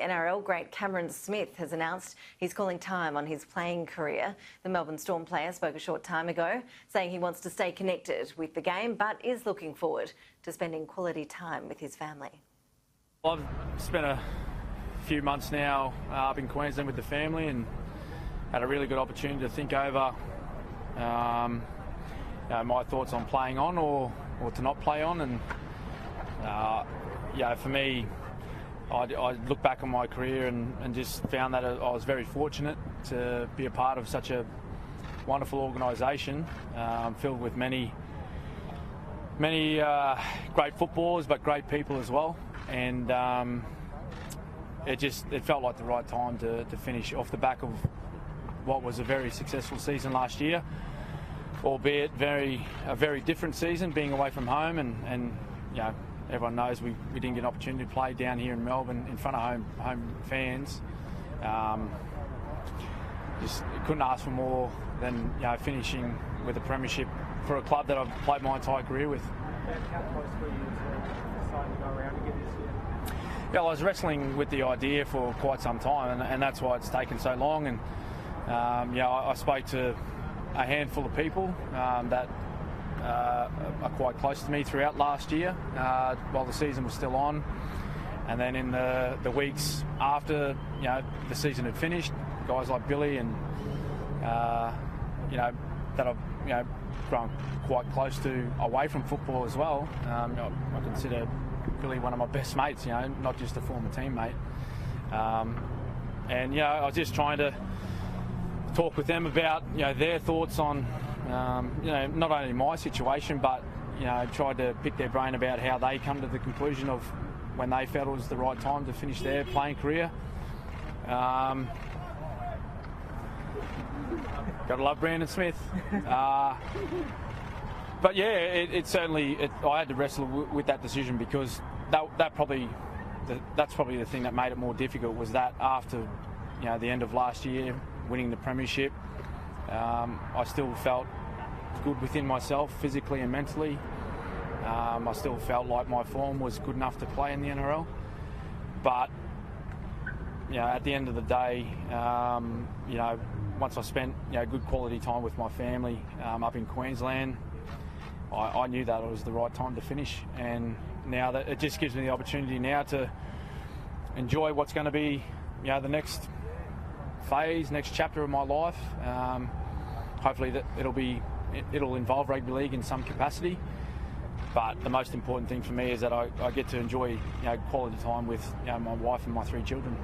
NRL great Cameron Smith has announced he's calling time on his playing career. The Melbourne Storm player spoke a short time ago, saying he wants to stay connected with the game, but is looking forward to spending quality time with his family. I've spent a few months now up in Queensland with the family and had a really good opportunity to think over my thoughts on playing on or to not play on. And for me, I look back on my career and just found that I was very fortunate to be a part of such a wonderful organisation filled with many great footballers, but great people as well. And it felt like the right time to finish off the back of what was a very successful season last year, albeit a very different season, being away from home and everyone knows we didn't get an opportunity to play down here in Melbourne in front of home fans. Just couldn't ask for more than finishing with a premiership for a club that I've played my entire career with. How close were you to deciding to go around again this year? Yeah, I was wrestling with the idea for quite some time, and that's why it's taken so long. And I spoke to a handful of people that are quite close to me throughout last year while the season was still on, and then in the weeks after the season had finished, guys like Billy and that I've grown quite close to away from football as well. I consider Billy one of my best mates, not just a former teammate. I was just trying to talk with them about their thoughts on not only my situation, but tried to pick their brain about how they come to the conclusion of when they felt it was the right time to finish their playing career. Gotta love Brandon Smith. But yeah, I had to wrestle with that decision because that's probably the thing that made it more difficult, was that after the end of last year, winning the premiership, I still felt good within myself, physically and mentally. I still felt like my form was good enough to play in the NRL. But at the end of the day, once I spent good quality time with my family up in Queensland, I knew that it was the right time to finish. And now that it just gives me the opportunity now to enjoy what's going to be the next phase, next chapter of my life. Hopefully that it'll involve rugby league in some capacity, but the most important thing for me is that I get to enjoy quality time with my wife and my 3 children.